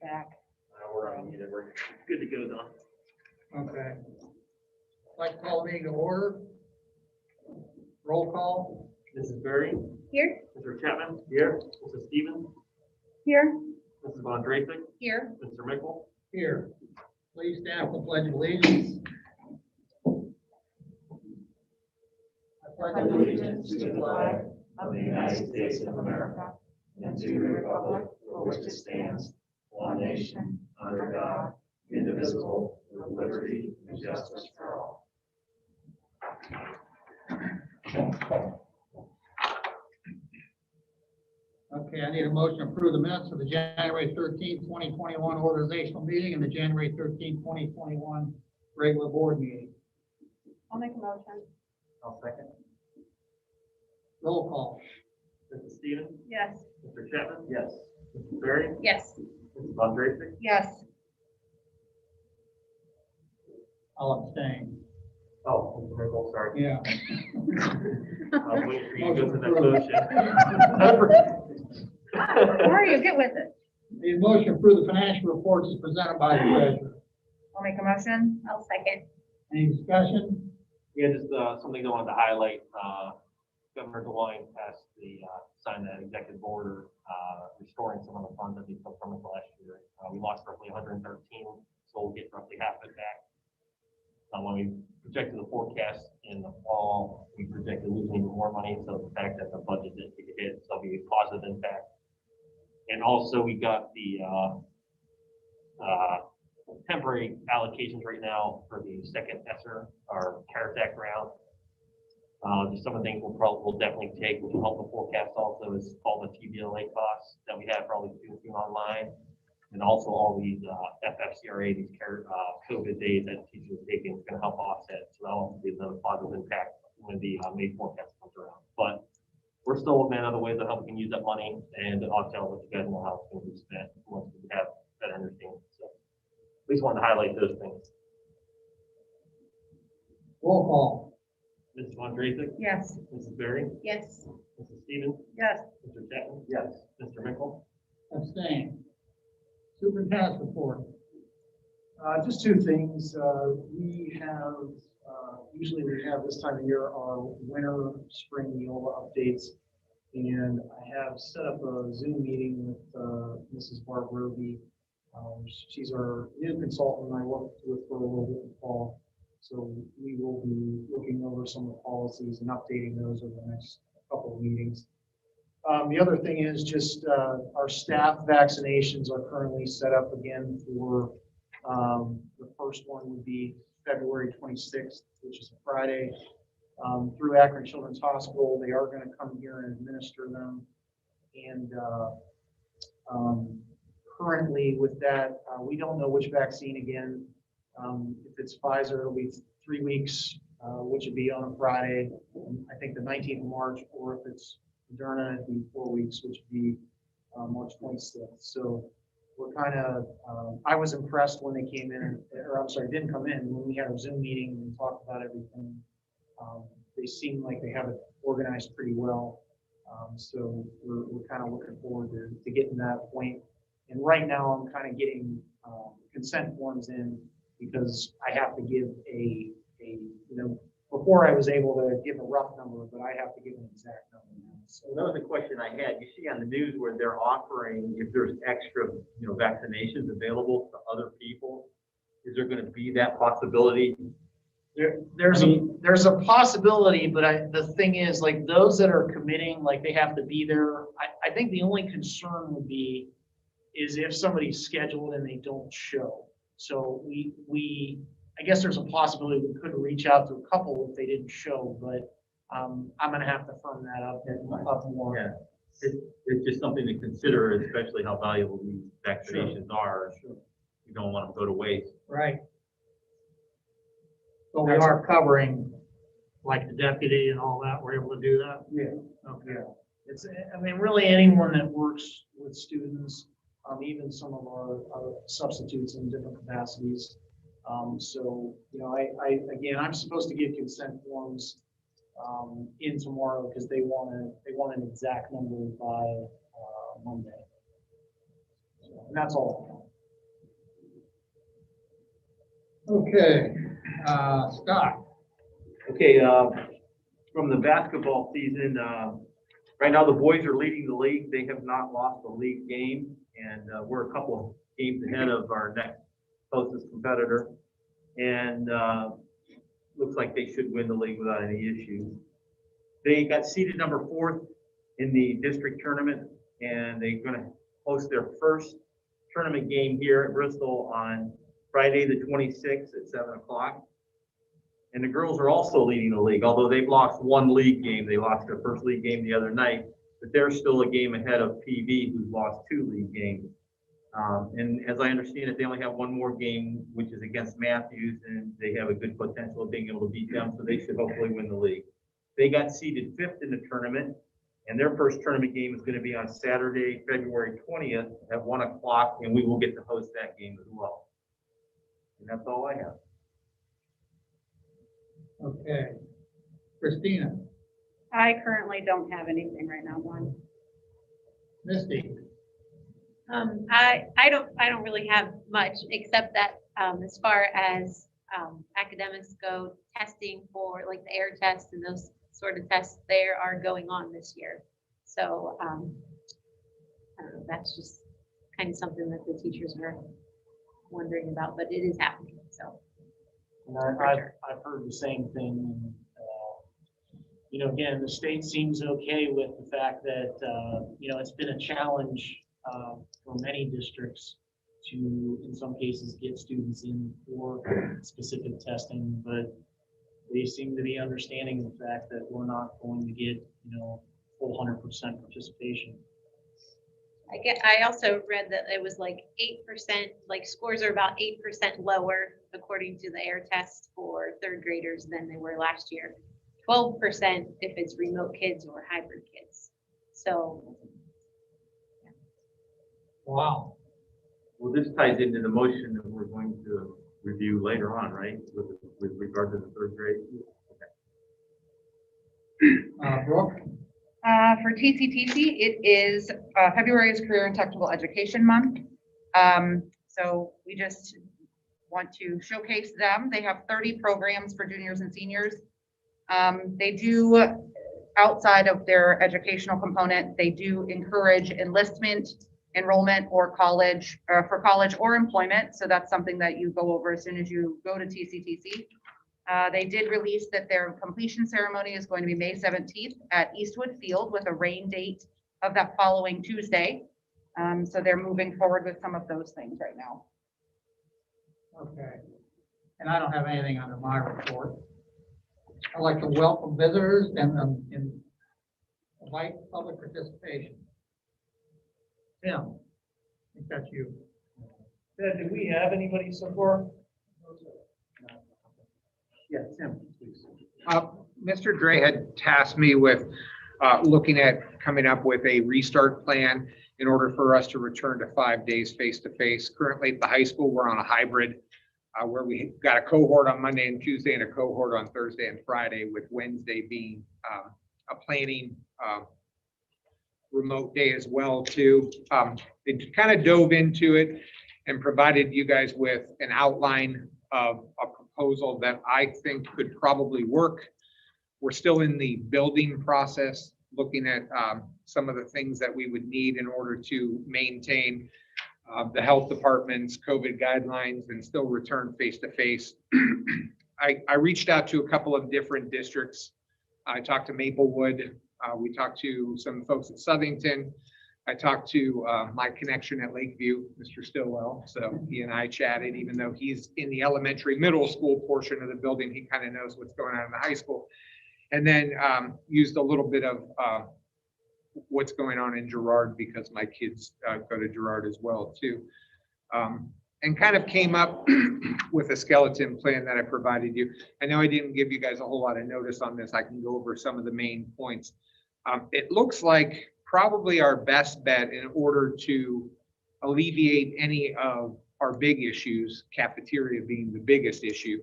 back. We're on either. We're good to go though. Okay. I'd like to call the meeting to order. Roll call. Mrs. Berry, Here. Mr. Chapman. Here. Mrs. Stevens, Here. Mrs. Von Drapik, Here. Mr. Mickle. Here. Please stand for the pledge of allegiance. I pledge Allegiance to the flag of the United States of America and to the republic for which it stands, one nation, under God, indivisible, with liberty and justice for all. Okay, I need a motion to approve the minutes of the January 13th, 2021 organizational meeting and the January 13th, 2021 regular board meeting. I'll make a motion. I'll second. Roll call. Mrs. Stevens, Yes. Mr. Chapman. Yes. Mrs. Berry, Yes. Mrs. Von Drapik. Yes. I'll abstain. Oh, Mr. Mickle, sorry. Yeah. I'll wait for you to go to that motion. Mario, get with it. The motion to approve the financial reports is presented by the treasurer. I'll make a motion. I'll second. Any discussion? Yeah, just something I wanted to highlight. Governor DeWine passed signed that executive order restoring some of the funds that we took from us last year. We lost roughly 113, so we'll get roughly half of it back. When we projected the forecast in the fall, we projected losing even more money. So the fact that the budget didn't take a hit, so it'll be a positive impact. And also we got the temporary allocations right now for the second ESSER, our CARES Act round. Just some of the things we'll definitely take, which will help the forecast also, is all the TBLA costs that we have for all these students being online. And also all these FFCRA, these COVID days that teachers are taking, is going to help offset. So that'll be another positive impact when the May forecast comes around. But we're still looking at other ways of how we can use that money, and I'll let you guys know how it's going to be spent once we have better understanding. So at least wanted to highlight those things. Roll call. Mrs. Von Drapik, Yes. Mrs. Berry, Yes. Mrs. Stevens, Yes. Mr. Chapman. Yes. Mr. Mickle. Abstain. Superintendent's report. Just two things. We have, usually we have this time of year our winter, spring Neola updates. And I have set up a Zoom meeting with Mrs. Barb Roby. She's our new consultant. I worked with her a little bit in the fall. So we will be looking over some of the policies and updating those over the next couple of meetings. The other thing is just our staff vaccinations are currently set up again for the first one would be February 26th, which is a Friday, through Akron Children's Hospital. They are going to come here and administer them. And currently with that, we don't know which vaccine again. If it's Pfizer, it'll be 3 weeks, which would be on a Friday, I think the 19th of March, or if it's Moderna, it'd be 4 weeks, which would be March 26th. So we're kind of, I was impressed when they came in, or I'm sorry, didn't come in, when we had our Zoom meeting and talked about everything. They seem like they have it organized pretty well. So we're kind of looking forward to getting that point. And right now I'm kind of getting consent forms in because I have to give before I was able to give a rough number, but I have to give an exact number now. So that was a question I had. You see on the news where they're offering, if there's extra, vaccinations available to other people, is there going to be that possibility? there's a possibility, but the thing is, like, those that are committing, like, they have to be there. I think the only concern would be is if somebody's scheduled and they don't show. So I guess there's a possibility we could reach out to a couple if they didn't show, but I'm going to have to firm that up more. Yeah, it's just something to consider, especially how valuable these vaccinations are. Sure. You don't want them to go to waste. Right. But we are covering, like the deputy and all that, we're able to do that? Yeah. Okay. It's, I mean, really anyone that works with students, even some of our substitutes in different capacities. So, again, I'm supposed to give consent forms in tomorrow because they want an exact number by Monday. So, and that's all. Okay, Scott. Okay, from the basketball season, right now the boys are leading the league. They have not lost a league game, and we're a couple of games ahead of our next closest competitor. And looks like they should win the league without any issues. They got seeded number 4th in the district tournament, and they're going to host their first tournament game here at Bristol on Friday, the 26th at 7 o'clock. And the girls are also leading the league, although they've lost one league game. They lost their first league game the other night, but they're still a game ahead of PV, who's lost 2 league games. And as I understand it, they only have one more game, which is against Matthews, and they have a good potential of being able to beat them, so they should hopefully win the league. They got seeded 5th in the tournament, and their first tournament game is going to be on Saturday, February 20th at 1 o'clock, and we will get to host that game as well. And that's all I have. Okay. Christina. I currently don't have anything right now, one. Misty. I don't really have much, except that, as far as, academics go, testing for like the air test and those sort of tests there are going on this year. So, I don't know, that's just kind of something that the teachers are wondering about, but it is happening, so. And For I've sure. heard the same thing. You know, again, the state seems okay with the fact that, you know, it's been a challenge for many districts to, in some cases, get students in for specific testing, but they seem to be understanding the fact that we're not going to get, you know, full 100% participation. I also read that it was like 8%, like scores are about 8% lower according to the air test for 3rd graders than they were last year. 12% if it's remote kids or hybrid kids. So. Wow. Well, this ties into the motion that we're going to review later on, right? With regard to the 3rd grade. Brooke. For TCTC, it is, February is Career and Technical Education Month. So we just want to showcase them. They have 30 programs for juniors and seniors. They do, outside of their educational component, they do encourage enlistment, enrollment, or college, for college or employment. So that's something that you go over as soon as you go to TCTC. They did release that their completion ceremony is going to be May 17th at Eastwood Field with a rain date of that following Tuesday. So they're moving forward with some of those things right now. Okay. And I don't have anything under my report. I'd like to welcome visitors and invite public participation. Tim, I think that's you. Ted, do we have anybody so far? Yeah, Tim, please. Mr. Dre had tasked me with looking at coming up with a restart plan in order for us to return to 5 days face-to-face. Currently at the high school, we're on a hybrid where we got a cohort on Monday and Tuesday and a cohort on Thursday and Friday, with Wednesday being a planning remote day as well too. It kind of dove into it and provided you guys with an outline of a proposal that I think could probably work. We're still in the building process, looking at some of the things that we would need in order to maintain the health department's COVID guidelines and still return face-to-face. I reached out to a couple of different districts. I talked to Maplewood. We talked to some folks at Southington. I talked to my connection at Lakeview, Mr. Stillwell. So he and I chatted, even though he's in the elementary middle school portion of the building, he kind of knows what's going on in the high school. And then used a little bit of what's going on in Girard, because my kids go to Girard as well too. And kind of came up with a skeleton plan that I provided you. I know I didn't give you guys a whole lot of notice on this. I can go over some of the main points. It looks like probably our best bet in order to alleviate any of our big issues, cafeteria being the biggest issue,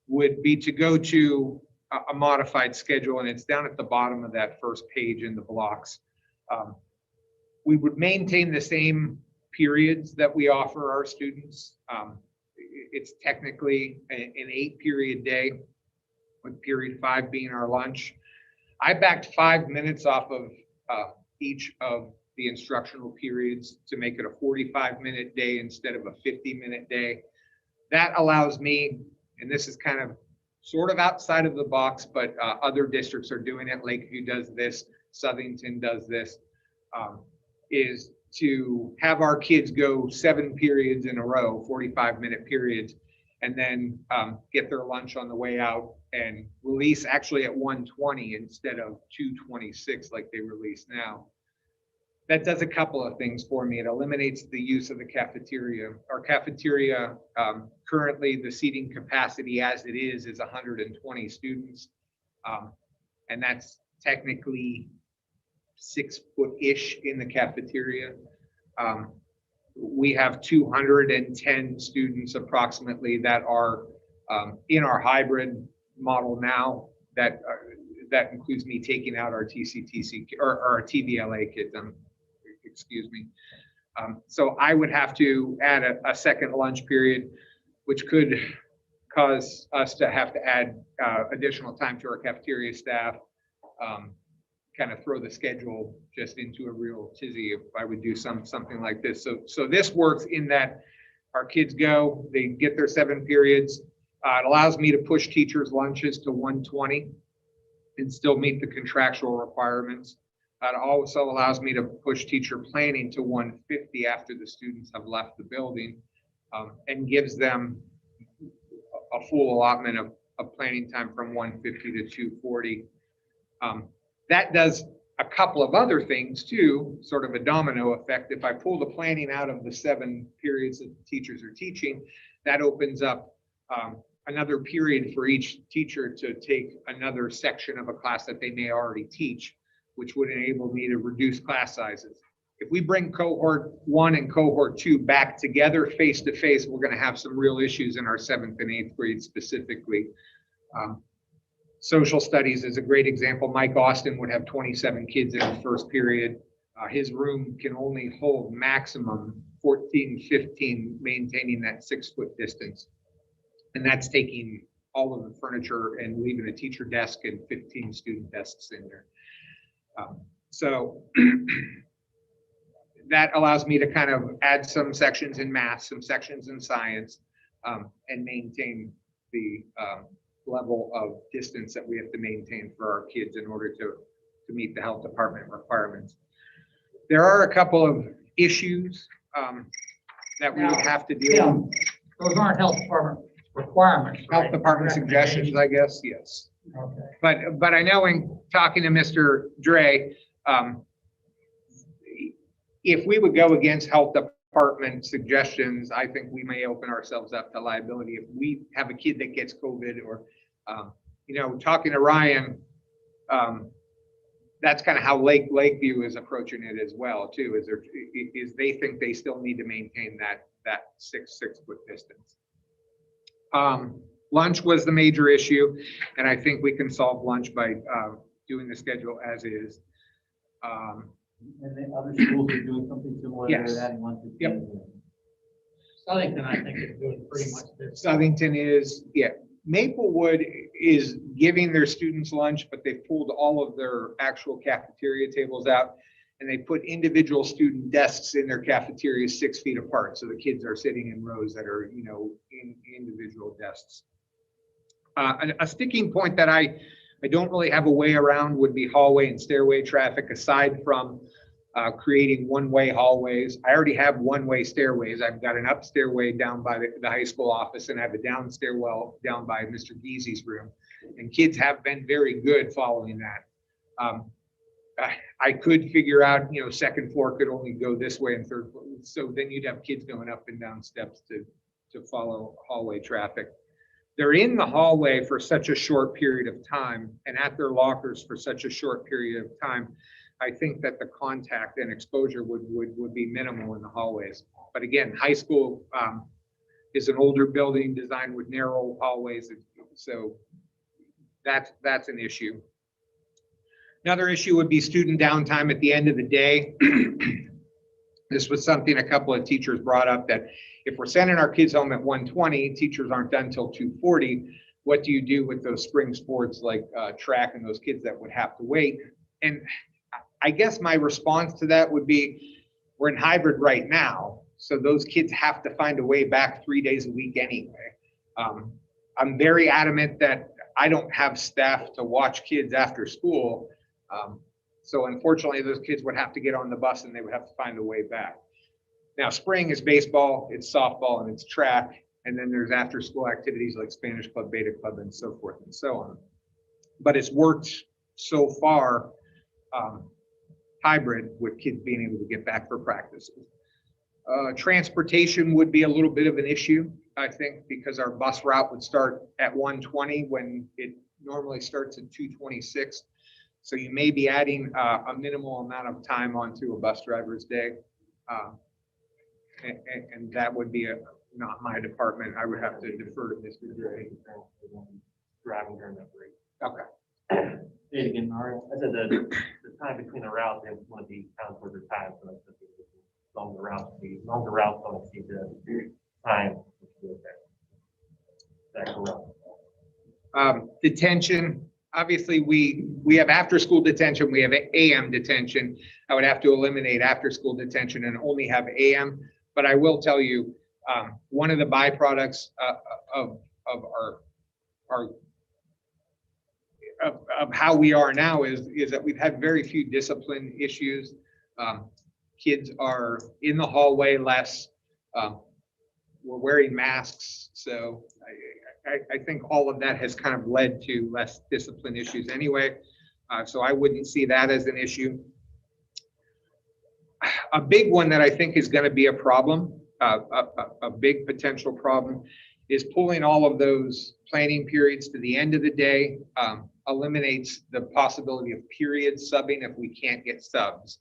would be to go to a modified schedule, and it's down at the bottom of that first page in the blocks. We would maintain the same periods that we offer our students. it's technically an 8-period day, with period 5 being our lunch. I backed 5 minutes off of each of the instructional periods to make it a 45-minute day instead of a 50-minute day. That allows me, and this is kind of sort of outside of the box, but other districts are doing it. Lakeview does this, Southington does this, is to have our kids go 7 periods in a row, 45-minute periods, and then get their lunch on the way out and release actually at 1:20 instead of 2:26 like they release now. That does a couple of things for me. It eliminates the use of the cafeteria. Our cafeteria, currently the seating capacity as it is 120 students. And that's technically 6-foot-ish in the cafeteria. We have 210 students approximately that are in our hybrid model now. That includes me taking out our TCTC or our TVLA kids. Excuse me. So I would have to add a second lunch period, which could cause us to have to add additional time to our cafeteria staff. Kind of throw the schedule just into a real tizzy if I would do something like this. So this works in that our kids go, they get their 7 periods. It allows me to push teachers' lunches to 1:20 and still meet the contractual requirements. It also allows me to push teacher planning to 1:50 after the students have left the building, and gives them a full allotment of planning time from 1:50 to 2:40. That does a couple of other things too, sort of a domino effect. If I pull the planning out of the 7 periods that the teachers are teaching, that opens up another period for each teacher to take another section of a class that they may already teach, which would enable me to reduce class sizes. If we bring cohort 1 and cohort 2 back together face to face, we're going to have some real issues in our 7th and 8th grade specifically. Social studies is a great example. Mike Austin would have 27 kids in the first period. His room can only hold maximum 14, 15, maintaining that 6-foot distance. And that's taking all of the furniture and leaving a teacher desk and 15 student desks in there. So that allows me to kind of add some sections in math, some sections in science, and maintain the level of distance that we have to maintain for our kids in order to meet the health department requirements. There are a couple of issues that we would have to deal with. Those aren't health department requirements. Health right? department suggestions, I guess, yes. Okay. But I know in talking to Mr. Dre, if we would go against health department suggestions, I think we may open ourselves up to liability. If we have a kid that gets COVID or, talking to Ryan, that's kind of how Lakeview is approaching it as well too, is they think they still need to maintain that 6-foot distance. Lunch was the major issue, and I think we can solve lunch by doing the schedule as is. And the other schools are doing something similar. Yes. They're adding lunch. Yep. Southington, I think, is doing pretty much this. Southington is, yeah. Maplewood is giving their students lunch, but they pulled all of their actual cafeteria tables out, and they put individual student desks in their cafeteria 6 feet apart. So the kids are sitting in rows that are, in individual desks. A sticking point that I don't really have a way around would be hallway and stairway traffic, aside from creating one-way hallways. I already have one-way stairways. I've got an up stairway down by the high school office, and I have a down stairwell down by Mr. Geezy's room. And kids have been very good following that. I could figure out, second floor could only go this way and third floor. So then you'd have kids going up and down steps to follow hallway traffic. They're in the hallway for such a short period of time and at their lockers for such a short period of time. I think that the contact and exposure would be minimal in the hallways. But again, high school is an older building designed with narrow hallways. So that's an issue. Another issue would be student downtime at the end of the day. This was something a couple of teachers brought up, that if we're sending our kids home at 1:20, teachers aren't done till 2:40, what do you do with those spring sports like track and those kids that would have to wait? And I guess my response to that would be, we're in hybrid right now, so those kids have to find a way back 3 days a week anyway. I'm very adamant that I don't have staff to watch kids after school. So unfortunately, those kids would have to get on the bus and they would have to find a way back. Now, spring is baseball, it's softball, and it's track. And then there's after-school activities like Spanish Club, Beta Club, and so forth and so on. But it's worked so far hybrid with kids being able to get back for practices. Transportation would be a little bit of an issue, I think, because our bus route would start at 1:20 when it normally starts at 2:26. So you may be adding a minimal amount of time onto a bus driver's day. And that would be not my department. I would have to defer to Mr. Gray. Driving during that break. Okay. Say it again, Mario. I said the time between the routes, they want to be counted for the time, so that's the longer routes don't see the time. That's correct. Detention, obviously we have after-school detention, we have AM detention. I would have to eliminate after-school detention and only have AM. But I will tell you, one of the byproducts of how we are now is that we've had very few discipline issues. Kids are in the hallway less. We're wearing masks, so I think all of that has kind of led to less discipline issues anyway. So I wouldn't see that as an issue. A big one that I think is going to be a problem, a big potential problem, is pulling all of those planning periods to the end of the day. Eliminates the possibility of period subbing if we can't get subs.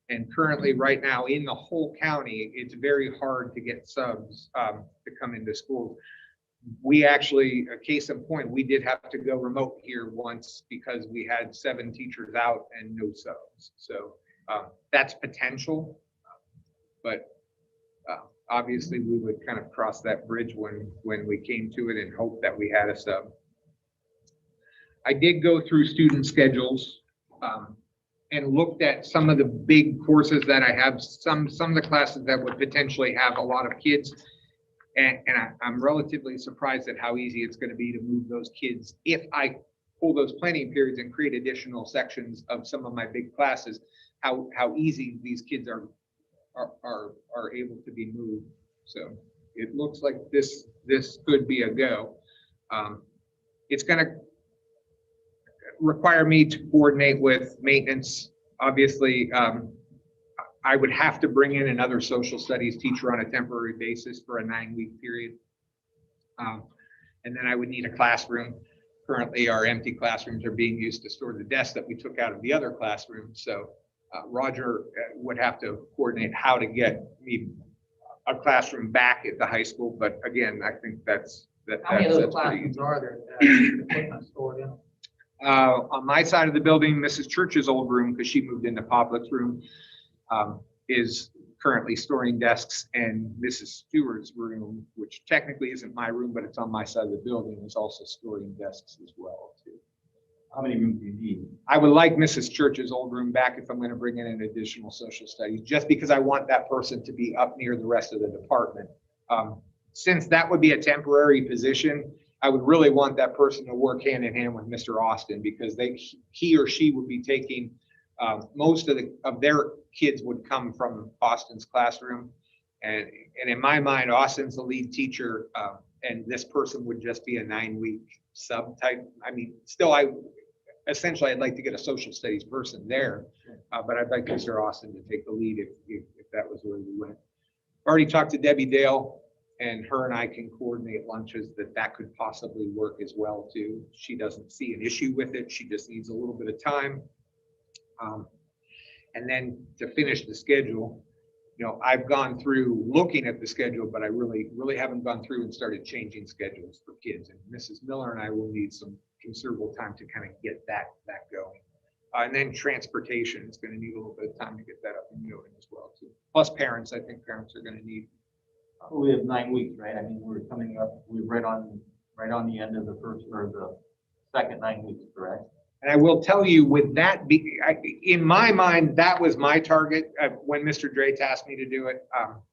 And currently, right now, in the whole county, it's very hard to get subs to come into schools. We actually, a case in point, we did have to go remote here once because we had 7 teachers out and no subs. So that's potential, but obviously we would kind of cross that bridge when we came to it and hope that we had a sub. I did go through student schedules and looked at some of the big courses that I have, some of the classes that would potentially have a lot of kids. And I'm relatively surprised at how easy it's going to be to move those kids. If I pull those planning periods and create additional sections of some of my big classes, how easy these kids are able to be moved. So it looks like this could be a go. It's going to require me to coordinate with maintenance. Obviously, I would have to bring in another social studies teacher on a temporary basis for a 9-week period. And then I would need a classroom. Currently, our empty classrooms are being used to store the desks that we took out of the other classroom. So Roger would have to coordinate how to get me a classroom back at the high school. But again, I think that's How many of those classrooms are there that equipment stored in? On my side of the building, Mrs. Church's old room, because she moved into Poplic's room, is currently storing desks, and Mrs. Stewart's room, which technically isn't my room, but it's on my side of the building, is also storing desks as well too. How many rooms do you need? I would like Mrs. Church's old room back if I'm going to bring in an additional social studies, just because I want that person to be up near the rest of the department. Since that would be a temporary position, I would really want that person to work hand in hand with Mr. Austin, because he or she would be taking most of their kids would come from Austin's classroom. And in my mind, Austin's the lead teacher, and this person would just be a 9-week sub type. I mean, still, essentially, I'd like to get a social studies person there, but I'd like Mr. Austin to take the lead if that was where we went. Already talked to Debbie Dale, and her and I can coordinate lunches that could possibly work as well too. She doesn't see an issue with it. She just needs a little bit of time. And then to finish the schedule, I've gone through looking at the schedule, but I really haven't gone through and started changing schedules for kids. And Mrs. Miller and I will need some considerable time to kind of get that going. And then transportation is going to need a little bit of time to get that up and going as well too. Plus parents, I think parents are going to need We have 9 weeks, right? I mean, we're coming up, we're right on the end of the first or the second 9 weeks, correct? And I will tell you with that, in my mind, that was my target when Mr. Drake asked me to do it.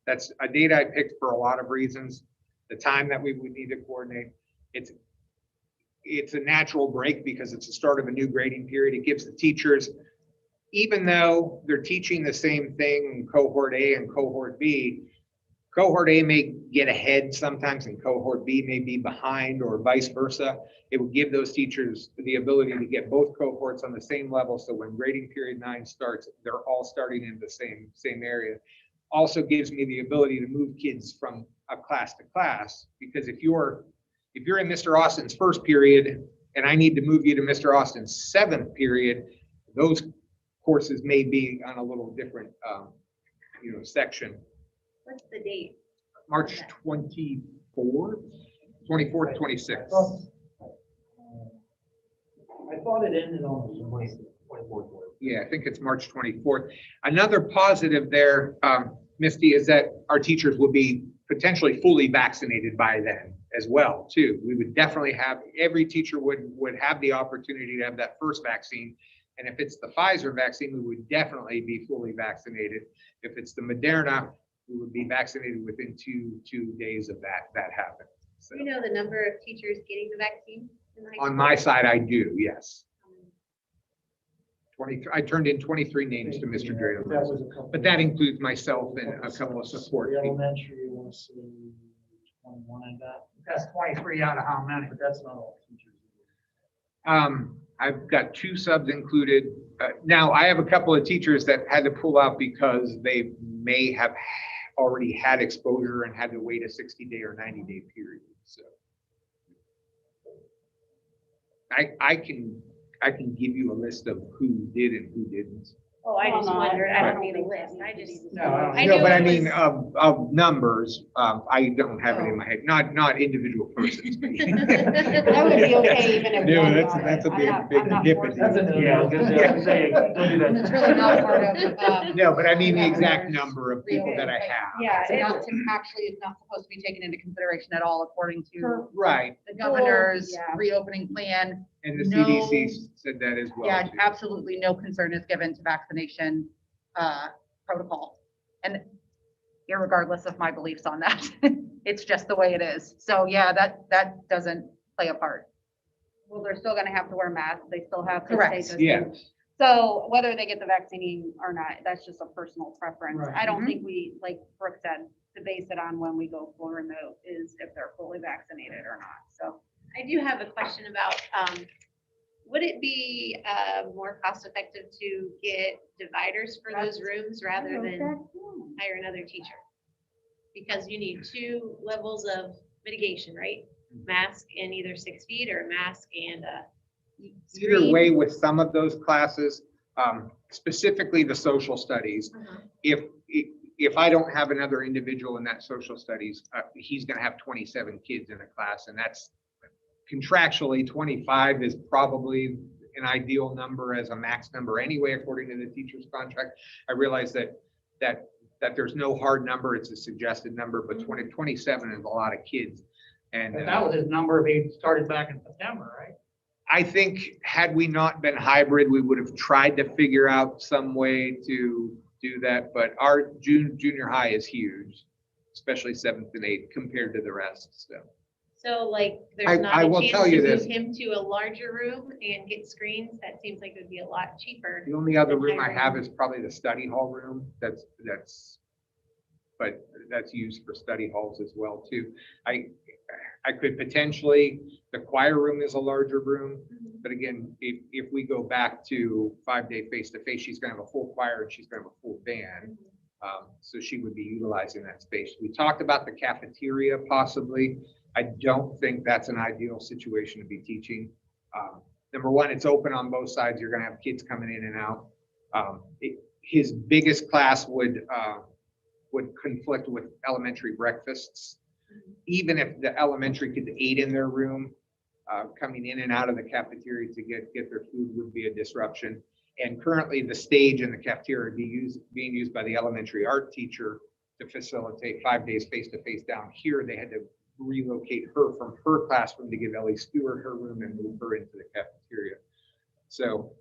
That's a date I picked for a lot of reasons. The time that we would need to coordinate. It's a natural break because it's the start of a new grading period. It gives the teachers, even though they're teaching the same thing in cohort A and cohort B, cohort A may get ahead sometimes and cohort B may be behind or vice versa. It would give those teachers the ability to get both cohorts on the same level. So when grading period 9 starts, they're all starting in the same area. Also gives me the ability to move kids from a class to class, because if you're in Mr. Austin's first period and I need to move you to Mr. Austin's 7th period, those courses may be on a little different, section. What's the date? March 24th, 24th, 26th. I thought it ended on the 24th. Yeah, I think it's March 24th. Another positive there, Misty, is that our teachers will be potentially fully vaccinated by then as well, too. We would definitely have, every teacher would have the opportunity to have that first vaccine. And if it's the Pfizer vaccine, we would definitely be fully vaccinated. If it's the Moderna, we would be vaccinated within two days of that happening. So, Do you know the number of teachers getting the vaccine? in high on school? my side, I do, yes. 23, I turned in 23 names to Mr. That Drader, was a couple. but that includes myself and a couple of support The people. elementary, you want to see 21 I got, That's 23 out of how many? but that's not all teachers. I've got 2 subs included. Now, I have a couple of teachers that had to pull out because they may have already had exposure and had to wait a 60-day or 90-day period. So I can give you a list of who did and who didn't. Oh, I just No, wondered, I don't I need a don't list, think I so. just. No, I don't I No, knew but I it mean, was- of numbers, I don't have it in my head, not individual persons. That would be okay even if No, one that's- got that's it. a big- I'm big not difference. forcing That's it. Yeah, I was gonna say, don't do that. It's really not part of, No, but I mean the exact governor's number of people that I have. Yeah, It's it- not to, actually, it's not supposed to be taken into consideration at all according to For- Right, the governor's yeah. reopening plan. and the No. CDC said that as well. Yeah, too. absolutely no concern is given to vaccination protocol. And irregardless of my beliefs on that, it's just the way it is. So yeah, that doesn't play a part. Well, they're still gonna have to wear masks. They still have to Correct. stay Yeah. So whether they get the vaccine or not, that's just a personal preference. Right. I don't Mhm. think we, like Brooke said, to base it on when we go full remote is if they're fully vaccinated or not, so. I do have a question about, would it be more cost effective to get dividers for those rooms rather than hire another teacher? Because you need 2 levels of mitigation, right? Mask and either 6 feet or a mask and a Either screen. way, with some of those classes, specifically the social studies, Uh-huh. if I don't have another individual in that social studies, he's gonna have 27 kids in a class, and that's contractually 25 is probably an ideal number as a max number anyway, according to the teacher's contract. I realize that there's no hard number, it's a suggested number, but 27 is a lot of kids. And And that was his number, he started back in September, right? I think had we not been hybrid, we would have tried to figure out some way to do that, but our junior high is huge, especially 7th and 8th compared to the rest, so. So like, I there's not will a tell chance you to move this. him to a larger room and get screens? That seems like it would be a lot cheaper. The only other room I have is probably the study hall room. But that's used for study halls as well too. I could potentially, the choir room is a larger room, but again, if we go back to 5-day face-to-face, she's gonna have a full choir and she's gonna have a full band. So she would be utilizing that space. We talked about the cafeteria possibly. I don't think that's an ideal situation to be teaching. Number one, it's open on both sides. You're gonna have kids coming in and out. His biggest class would conflict with elementary breakfasts. Even if the elementary kids ate in their room, coming in and out of the cafeteria to get their food would be a disruption. And currently the stage in the cafeteria being used by the elementary art teacher to facilitate 5 days face-to-face down here. They had to relocate her from her classroom to give Ellie Stewart her room and move her into the cafeteria. So,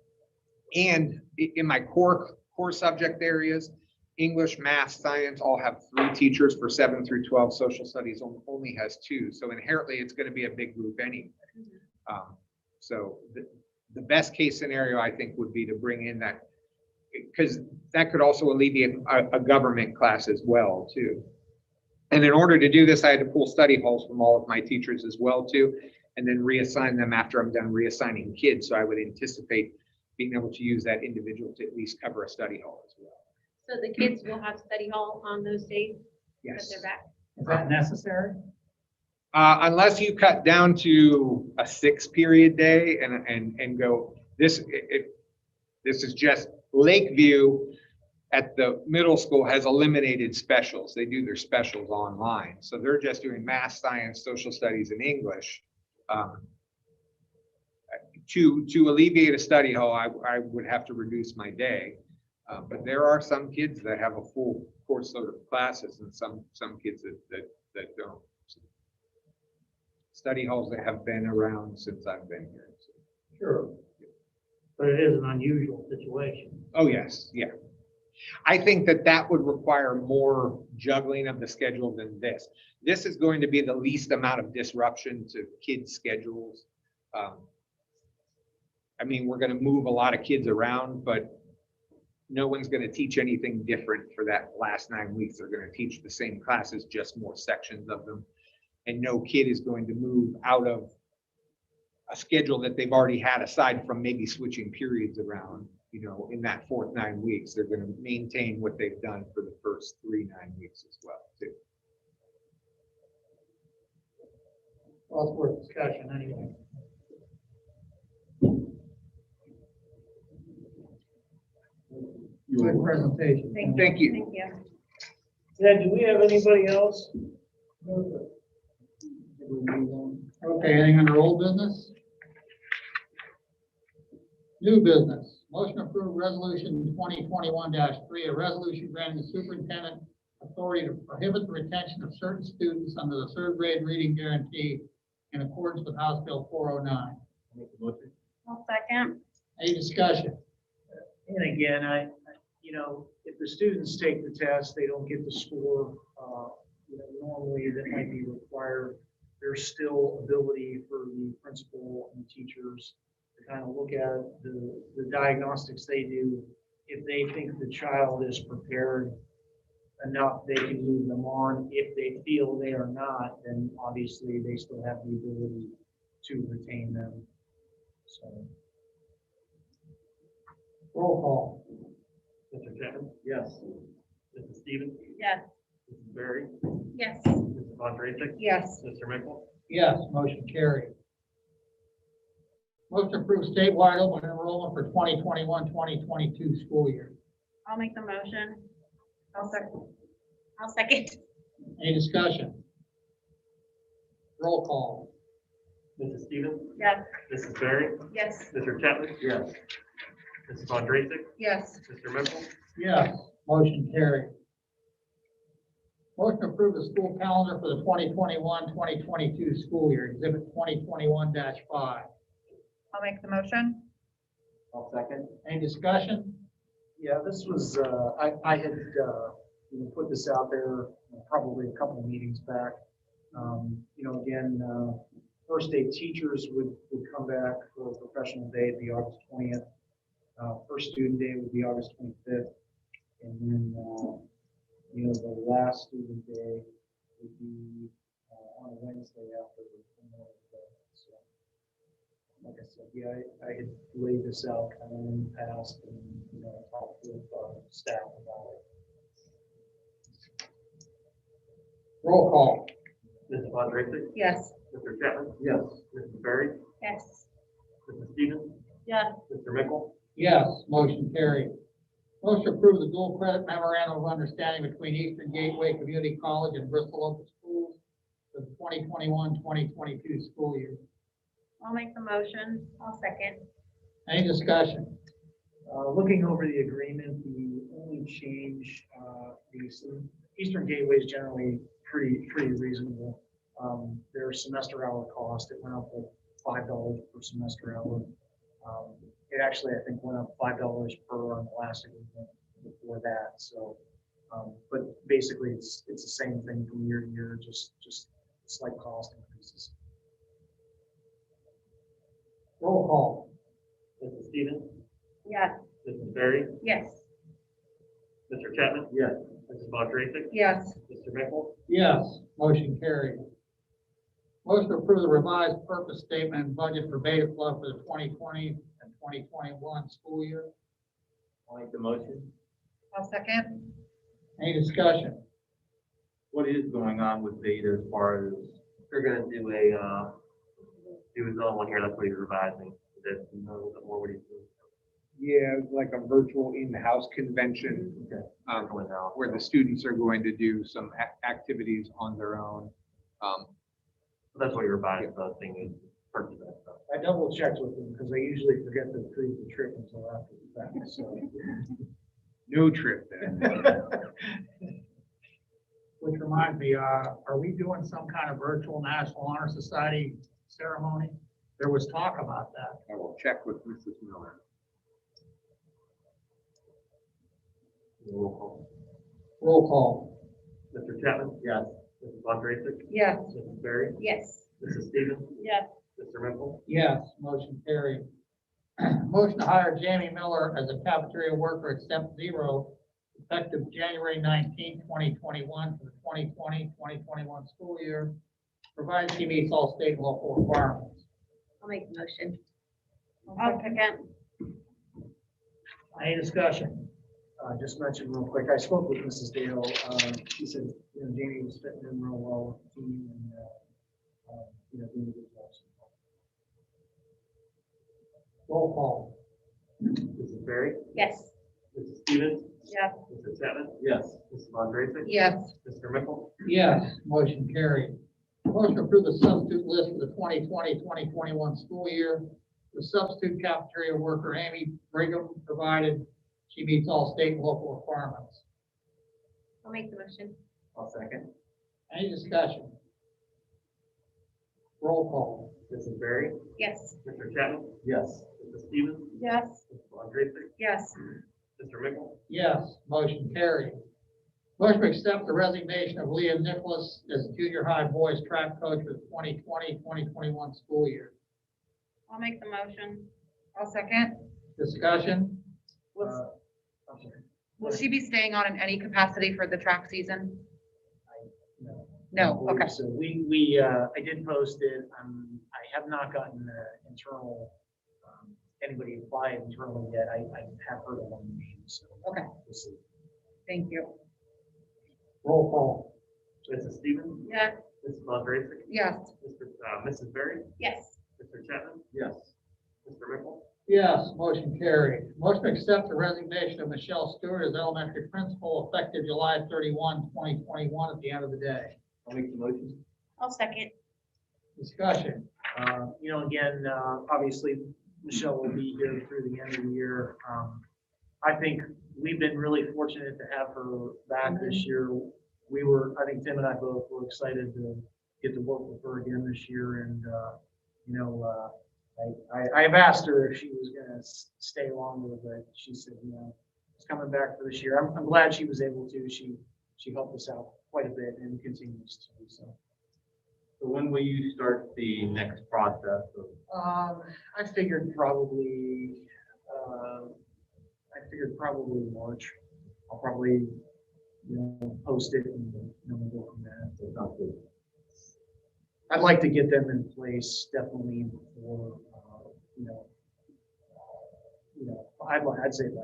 and in my core subject areas, English, math, science all have 3 teachers. For 7 through 12, social studies only has 2. So inherently, it's going to be a big group anyway. So the best case scenario, I think, would be to bring in that, because that could also alleviate a government class as well, too. And in order to do this, I had to pull study halls from all of my teachers as well, too, and then reassign them after I'm done reassigning kids. So I would anticipate being able to use that individual to at least cover a study hall as well. So the kids will have study hall on those days that Yes. they're back? Is that necessary? Unless you cut down to a 6-period day and go, this is just Lakeview at the middle school has eliminated specials. They do their specials online. So they're just doing math, science, social studies, and English. To alleviate a study hall, I would have to reduce my day. But there are some kids that have a full course load of classes and some kids that don't. Study halls that have been around since I've been here. Sure. But it is an unusual situation. Oh, yes, yeah. I think that would require more juggling of the schedule than this. This is going to be the least amount of disruption to kids' schedules. I mean, we're going to move a lot of kids around, but no one's going to teach anything different for that last 9 weeks. They're going to teach the same classes, just more sections of them. And no kid is going to move out of a schedule that they've already had, aside from maybe switching periods around, you know, in that 4th 9 weeks. They're going to maintain what they've done for the first 3 9 weeks as well, too. Well, it's worth discussion anyway. Good presentation. Thank you. Thank you. Ted, do we have anybody else? Okay, anything under old business? New business, motion to approve resolution 2021-3, a resolution granting the superintendent authority to prohibit the retention of certain students under the 3rd grade reading guarantee in accordance with House Bill 409. I'll second. Any discussion? And again, if the students take the test, they don't get the score, normally that might be required. There's still ability for the principal and teachers to kind of look at the diagnostics they do. If they think the child is prepared enough, they can move them on. If they feel they are not, then obviously they still have the ability to retain them. So. Roll call. Mr. Chapman? Yes. Mrs. Stevens? Yes. Mrs. Berry? Yes. Mrs. Von Drasek? Yes. Mr. Michael? Yes, motion carried. Motion to approve statewide open enrollment for 2021-2022 school year. I'll make the motion. I'll second. I'll second. Any discussion? Roll call. Mrs. Stevens? Yes. Mrs. Berry? Yes. Mr. Chapman? Yes. Mrs. Von Drasek? Yes. Mr. Michael? Yes, motion carried. Motion to approve the school calendar for the 2021-2022 school year, exhibit 2021-5. I'll make the motion. I'll second. Any discussion? Yeah, this was, I had, put this out there probably a couple of meetings back. Again, first day teachers would come back for a professional day, it'd be August 20th. First student day would be August 25th. And then, the last student day would be on a Wednesday after the Memorial Day. So, like I said, yeah, I had laid this out kind of in the past and, talked with staff about it. Roll call. Mrs. Von Drasek? Yes. Mr. Chapman? Yes. Mrs. Berry? Yes. Mrs. Stevens? Yes. Mr. Michael? Yes, motion carried. Motion to approve the dual credit memorandum of understanding between Eastern Gateway Community College and Bristol Open Schools for the 2021-2022 school year. I'll make the motion. I'll second. Any discussion? Looking over the agreement, the only change is Eastern Gateway is generally pretty reasonable. Their semester hour cost, it went up like $5 per semester hour. It actually, I think, went up $5 per on the last agreement before that, so. But basically, it's the same thing from year to year, just slight cost increases. Roll call. Mrs. Stevens, Yes. Mrs. Berry, Yes. Mr. Chapman. Yes. Mrs. Bontracic, Yes. Mr. Mickel, Yes, motion carried. Motion to approve the revised purpose statement and budget for Beta Club for the 2020 and 2021 school year. I'll make the motion. I'll second. Any discussion? What is going on with Beta as far as, they're gonna do his own one here, that's what he's revising. That's a little bit more what he's doing. Yeah, like a virtual in-house convention, Going now. where the students are going to do some activities on their own. That's what he revised, the thing is, purchase that stuff. I double checked with them because I usually forget to approve the trip until after the fact, so. No trip then. Which reminds me, are we doing some kind of virtual National Honor Society ceremony? There was talk about that. I will check with Mrs. Miller. Roll call. Roll call. Mr. Chapman. Yes. Mrs. Bontracic, Yes. Mrs. Berry, Yes. Mrs. Stevens, Yes. Mr. Mickel, Yes, motion carried. Motion to hire Jamie Miller as a cafeteria worker at step 0, effective January 19, 2021 for the 2020-2021 school year, provided she meets all state and local requirements. I'll make the motion. I'll second. Any discussion? Just mention real quick, I spoke with Mrs. Dale. She said, Jamie was fitting in real well with the team and, doing a good job. Roll call. Mrs. Berry, Yes. Mrs. Stevens, Yes. Mr. Chapman, Yes. Mrs. Bontracic, Yes. Mr. Mickel, Yes, motion carried. Motion to approve the substitute list for the 2020-2021 school year. The substitute cafeteria worker Amy Brigham, provided she meets all state and local requirements. I'll make the motion. I'll second. Any discussion? Roll call. Mrs. Berry, Yes. Mr. Chapman, Yes. Mrs. Stevens, Yes. Mrs. Bontracic, Yes. Mr. Mickel, Yes, motion carried. Motion to accept the resignation of Leah Nicholas as junior high boys track coach for the 2020-2021 school year. I'll make the motion. I'll second. Discussion? I'm sorry. Will she be staying on in any capacity for the track season? No. No, okay. So I did post it. I have not gotten internal, anybody apply internally yet. I have heard of one name, so. Okay. We'll see. Thank you. Roll call. Mrs. Stevens, Yes. Mrs. Bontracic, Yes. Mrs. Berry, Yes. Mr. Chapman, Yes. Mr. Mickel, Yes, motion carried. Motion to accept the resignation of Michelle Stewart as elementary principal effective July 31, 2021 at the end of the day. I'll make the motion. I'll second. Discussion. Again, obviously, Michelle will be here through the end of the year. I think we've been really fortunate to have her back this year. I think Tim and I both were excited to get to work with her again this year. And, I've asked her if she was gonna stay longer, but she said, she's coming back for this year. I'm glad she was able to. She helped us out quite a bit and continues to, so. So when will you start the next process of? I figured probably March. I'll probably, post it and we'll go from there. It's not good. I'd like to get them in place definitely before, I'd say by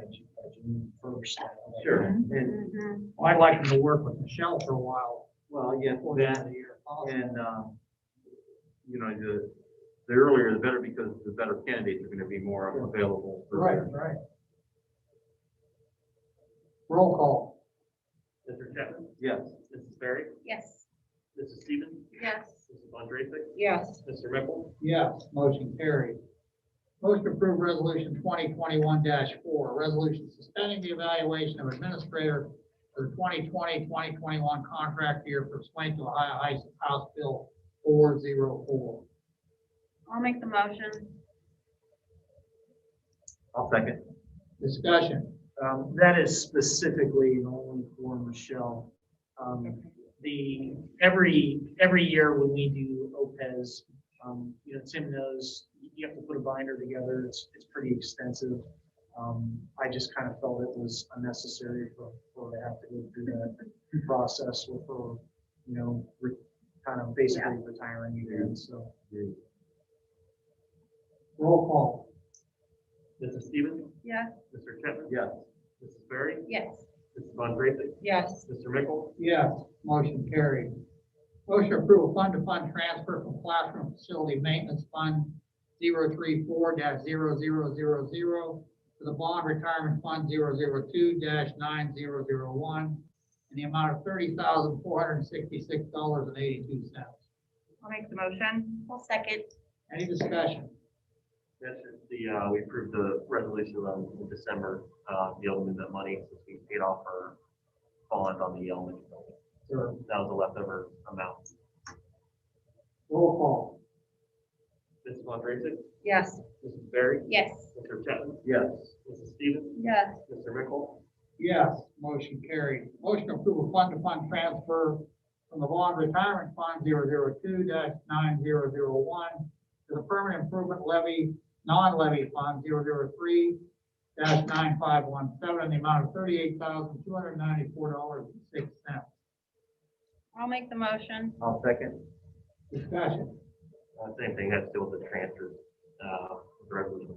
June 1st. Sure. And I'd like them to work with Michelle for a while. Well, yes, before the end of that, the year. and, the earlier the better, because the better candidates are gonna be more available. for- Right. Roll call. Mr. Chapman, Yes. Mrs. Berry, Yes. Mrs. Stevens, Yes. Mrs. Bontracic, Yes. Mr. Mickel, Yes, motion carried. Motion to approve resolution 2021-4, resolution suspending the evaluation of administrator for the 2020-2021 contract year pursuant to Ohio House Bill 404. I'll make the motion. I'll second. Discussion. That is specifically and only for Michelle. Every year when we do OPES, Tim knows you have to put a binder together. It's pretty extensive. I just kind of felt it was unnecessary for her to have to go through that process with her, kind of basically retiring again, so. Roll call. Mrs. Stevens? Yes. Mr. Chapman? Yes. Mrs. Berry? Yes. Mrs. Von Raython? Yes. Mr. Mickle? Yes, motion carried. Motion to approve a fund-to-fund transfer from Classroom Facility Maintenance Fund 034-0000 to the Bond Retirement Fund 002-9001 in the amount of $30,466.82. I'll make the motion. I'll second. Any discussion? That's just we approved the resolution in December, be able to move that money since we paid off our bond on the elementary building. Sure. That was a leftover amount. Roll call. Mrs. Von Raython? Yes. Mrs. Berry? Yes. Mr. Chapman? Yes. Mrs. Stevens? Yes. Mr. Mickle? Yes, motion carried. Motion to approve a fund-to-fund transfer from the Bond Retirement Fund 002-9001 to the Permanent Improvement Levy, Non-Levy Fund 003-9517 in the amount of $38,294.06. I'll make the motion. I'll second. Discussion. Same thing, has to do with the transfers, the resolution.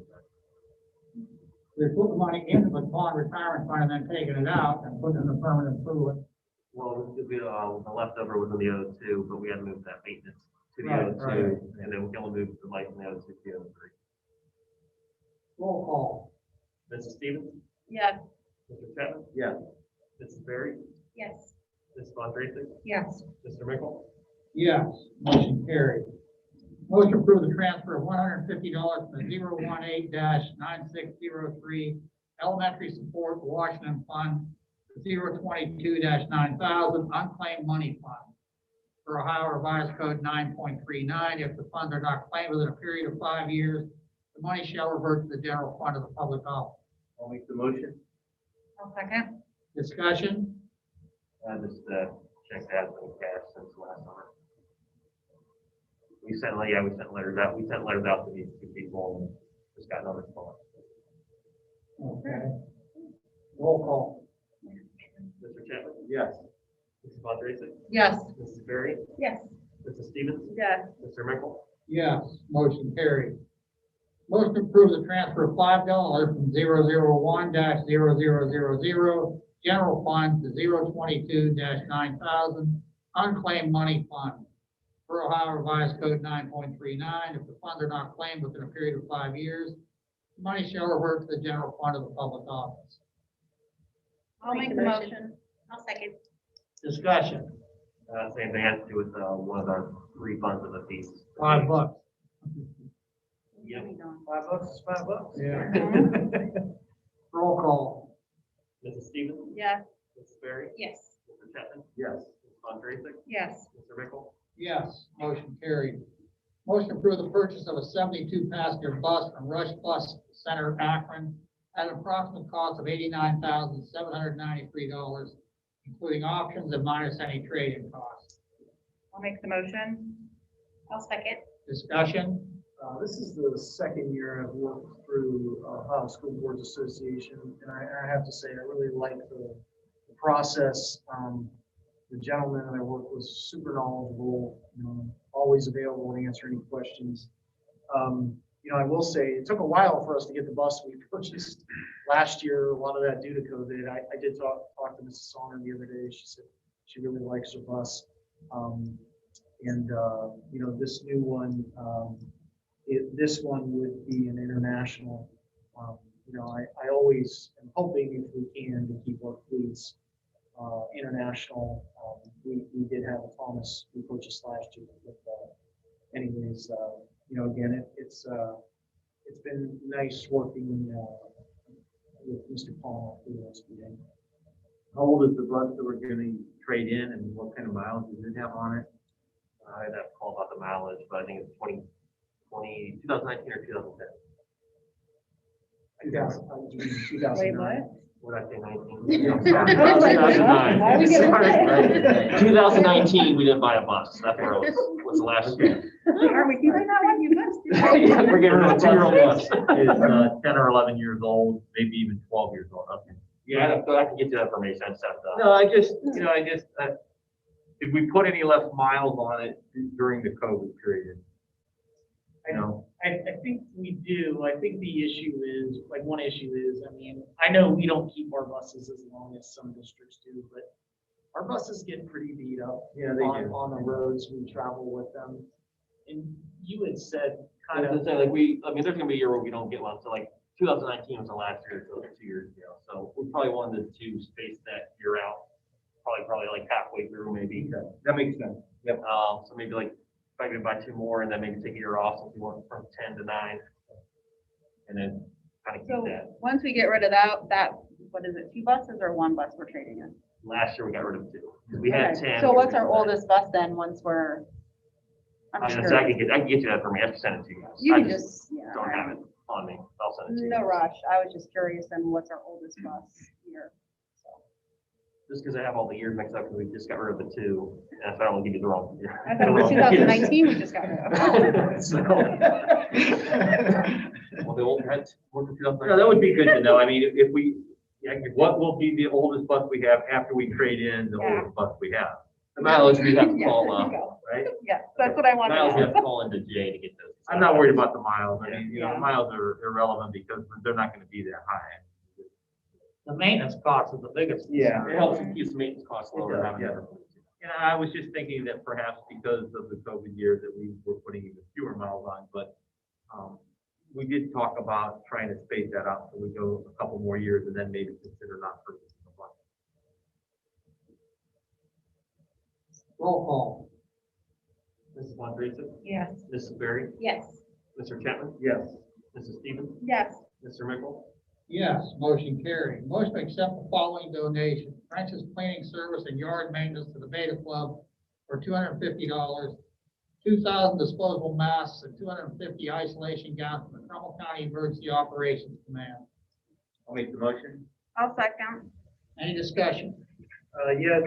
They put the money into the Bond Retirement Fund and then taking it out and putting it in the Permanent Improvement. Well, the leftover was in the O2, but we had to move that maintenance to the Right, O2, right. and then we can only move the light from the O2 to the O3. Roll call. Mrs. Stevens? Yes. Mr. Chapman? Yes. Mrs. Berry? Yes. Mrs. Von Raython? Yes. Mr. Mickle? Yes, motion carried. Motion to approve the transfer of $150 from the 018-9603 Elementary Support Washington Fund to 022-9000 Unclaimed Money Fund for Ohio Revised Code 9.39. If the funds are not claimed within a period of 5 years, the money shall revert to the general fund of the public office. I'll make the motion. I'll second. Discussion? Just check that in cash since last summer. We sent letters out. We sent letters out to these two people and just got no response. Okay. Roll call. Mr. Chapman? Yes. Mrs. Von Raython? Yes. Mrs. Berry? Yes. Mrs. Stevens? Yes. Mr. Mickle? Yes, motion carried. Motion to approve the transfer of $5 from 001-0000 general fund to 022-9000 unclaimed money fund for Ohio Revised Code 9.39. If the funds are not claimed within a period of 5 years, the money shall revert to the general fund of the public office. I'll make the motion. I'll second. Discussion, Same thing has to do with one of our refunds of the fees. $5. Yep. $5 is $5. Yeah. Roll call. Mrs. Stevens? Yes. Mrs. Berry? Yes. Mr. Chapman? Yes. Mrs. Von Raython? Yes. Mr. Mickle? Yes, motion carried. Motion to approve the purchase of a 72-passenger bus from Rush Bus Center, Akron, at an approximate cost of $89,793, including options and minus any trade-in costs. I'll make the motion. I'll second. Discussion? This is the second year I've worked through Ohio School Boards Association, and I have to say, I really like the process. The gentleman that I worked with was super knowledgeable, always available to answer any questions. I will say, it took a while for us to get the bus we purchased last year, a lot of that due to COVID. I did talk to Mrs. Sonner the other day. She said she really likes her bus. This new one, this one would be an international. I always am hoping if we can to keep our fleets international. We did have a Thomas we purchased last year. But, anyways, again, it's been nice working with Mr. Paul through this meeting. How old is the bus that we're gonna trade in and what kind of miles does it have on it? I'd have to call about the mileage, but I think it's 2019 or 2010. 2009. Wait, what? What did I say, 19? Why we get Sorry. 2019, we didn't buy a bus. That's where it was the last year. Are we keeping that one? You must. Yeah, we're getting rid of a 2-year-old bus. Is 10 or 11 years old, maybe even 12 years old. Okay. Yeah, I can get you that information. I just have to. No, did we put any less miles on it during the COVID period? You know, I think we do. I think the issue is, like, one issue is, I mean, I know we don't keep our buses as long as some districts do, but our buses get pretty beat up. Yeah, they do. On the roads we travel with them. And you had said I kind was of, gonna say, there's gonna be a year where we don't get one. So like 2019 was the last year, so 2 years ago. So we probably wanted to space that year out, probably like halfway through maybe. that makes sense. Yep. So maybe like, if I could buy 2 more and then maybe take a year off, if you want from 10 to 9. And then kind of So keep that. once we get rid of that, what is it, 2 buses or 1 bus we're trading in? Last year we got rid of 2. 'Cause we had Okay, 10. So what's our oldest bus then, once we're? I'm I can sure. get you that for me. I have to send it to you guys. You I can just, yeah. don't have it on me. I'll send it to you. No rush. I was just curious then what's our oldest bus here? So Just because I have all the years mixed up, because we just got rid of the 2, and if I don't want to give you the wrong year. I thought it was 2019 we just got rid of. So- Well, the old had, what the 2019? No, that would be good to know. I mean, if we, what will be the oldest bus we have after we trade in the Yeah. oldest bus we have? The mileage we have to Yeah, call, there you go. Right? Yeah, that's what I wanted mileage we to have know. to call into Jay to get those. I'm not worried about the miles. I mean, Yeah. miles are irrelevant because they're not gonna be that high. The maintenance cost is the biggest. Yeah. It helps keep the maintenance costs lower. It does, having yeah. everything. And I was just thinking that perhaps because of the COVID year that we were putting even fewer miles on, but, we did talk about trying to space that out, so we go a couple more years and then maybe consider not purchasing a bus. Roll call. Mrs. Andresen, Yes. Mrs. Berry, Yes. Mr. Chapman, Yes. Mrs. Stevens, Yes. Mr. Mickle. Yes, motion carried. Motion to accept the following donation. French's Cleaning Service and Yard Maintenance to the Beta Club for $250, 2,000 disposable masks and 250 isolation gowns from the Trumbull County Emergency Operations Command. I'll make the motion. I'll second. Any discussion? yeah,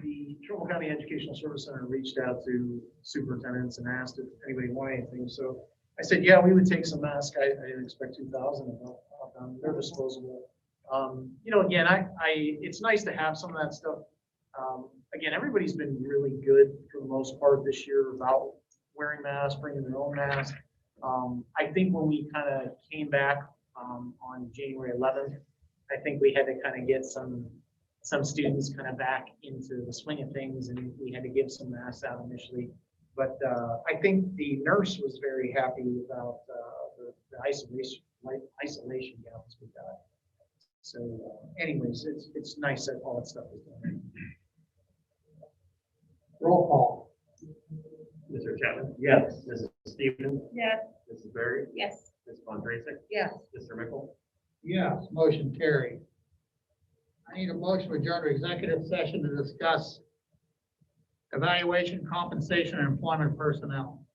the Trumbull County Educational Service Center reached out to superintendents and asked if anybody wanted anything. So I said, yeah, we would take some masks. I didn't expect 2,000 of them. They're disposable. Again, it's nice to have some of that stuff. Again, everybody's been really good for the most part this year about wearing masks, bringing their own mask. I think when we kind of came back on January 11th, I think we had to kind of get some students kind of back into the swing of things, and we had to give some masks out initially. But I think the nurse was very happy about the isolation gowns we got. So anyways, it's nice that all that stuff is done. Roll call. Mr. Chapman, Yes. Mrs. Stevens, Yes. Mrs. Berry, Yes. Mrs. Andresen, Yes. Mr. Mickle. Yes, motion carried. I need a motion to adjourn to executive session to discuss evaluation, compensation, and employment personnel.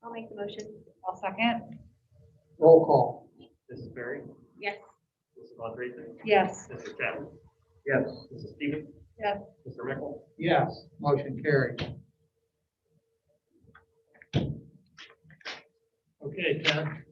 I'll make the motion. I'll second. Roll call. Mrs. Berry, Yes. Mrs. Andresen, Yes. Mr. Chapman, Yes. Mrs. Stevens, Yes. Mr. Mickle. Yes, motion carried. Okay, Ted.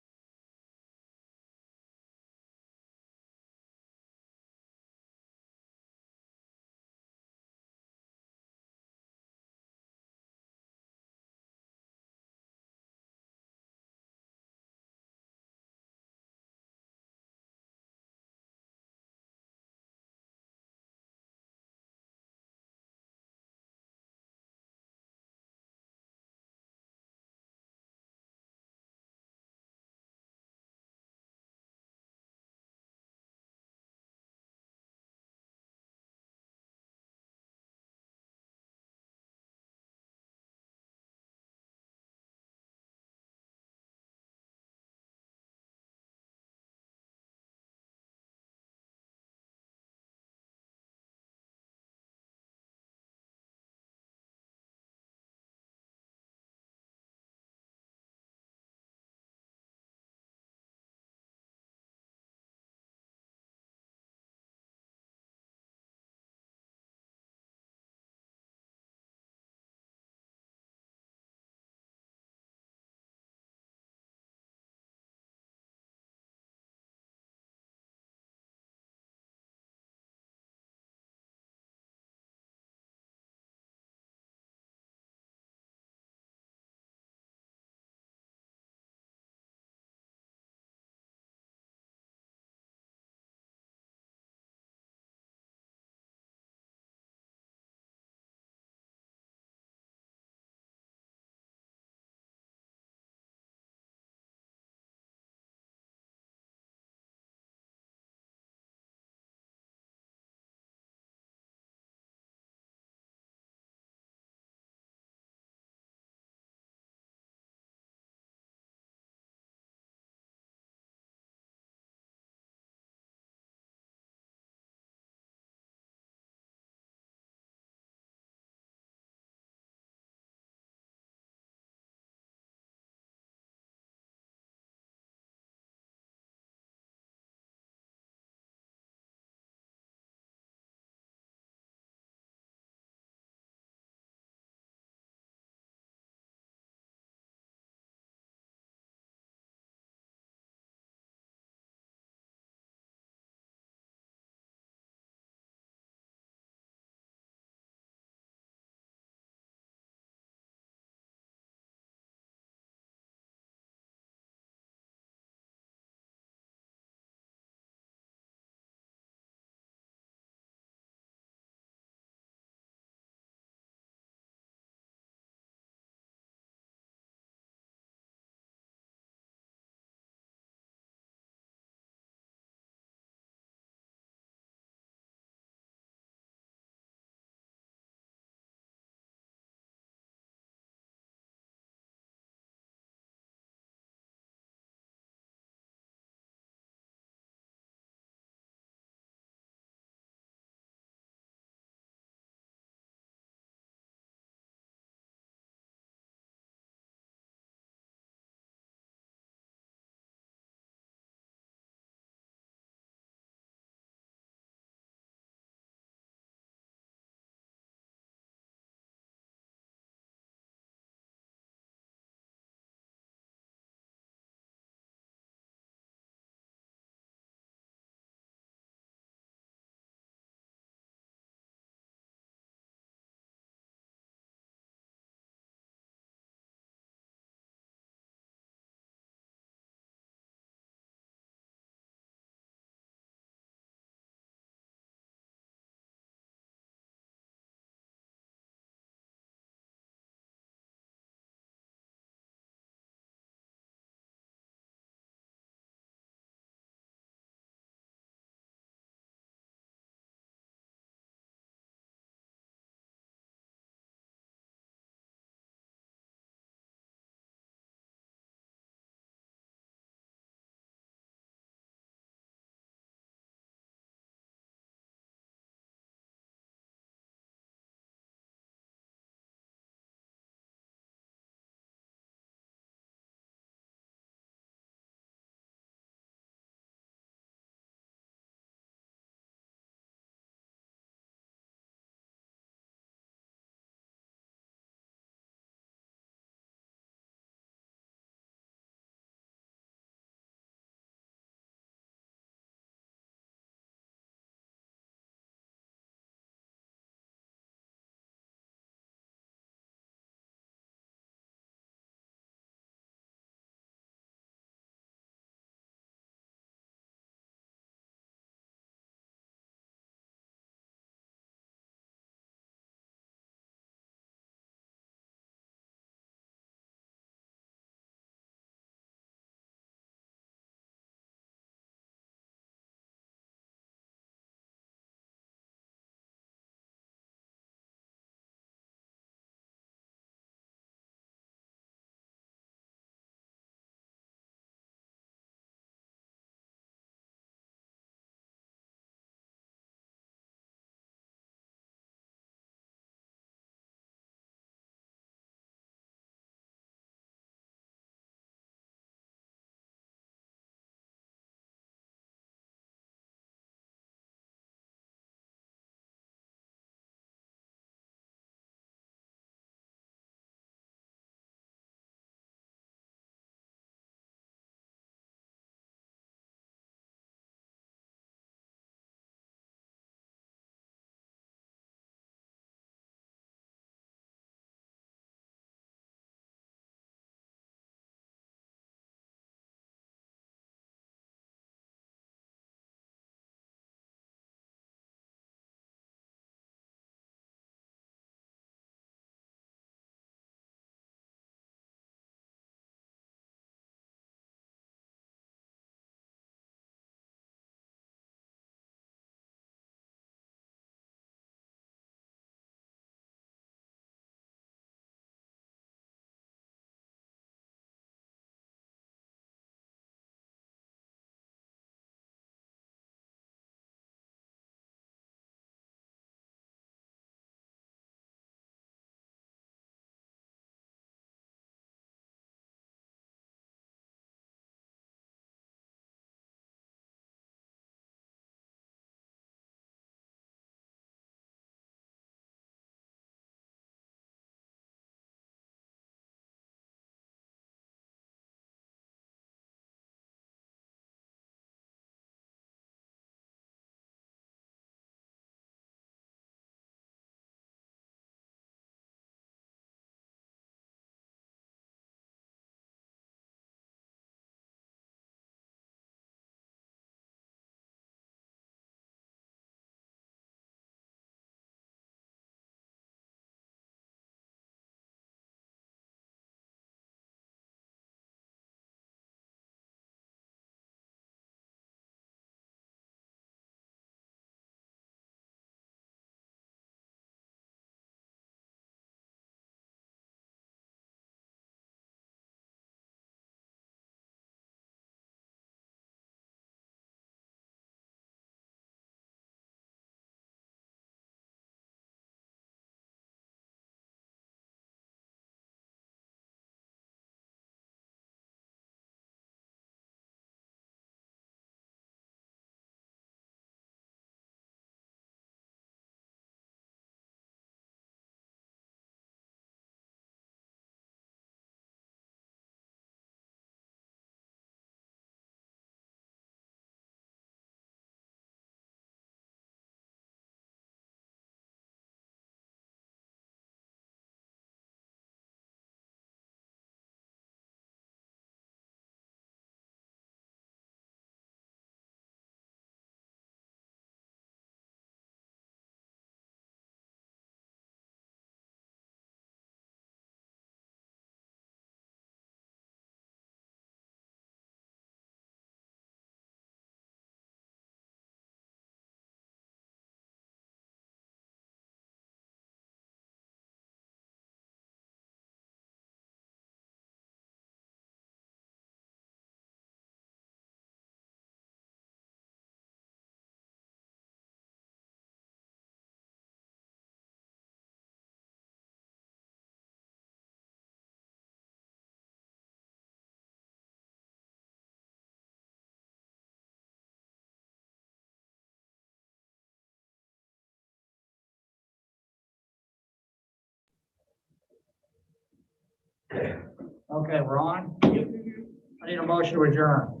Okay, we're on. I need a motion to adjourn.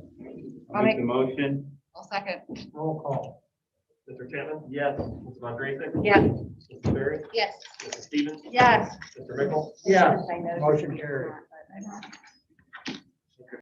I'll make- the motion. I'll second. Roll call. Mr. Chapman? Yes. Mrs. Andrewsik? Yeah. Mrs. Berry? Yes. Mrs. Stevens? Yes. Mr. Mickle? Yes, I noticed motion it's carried. not, but I don't-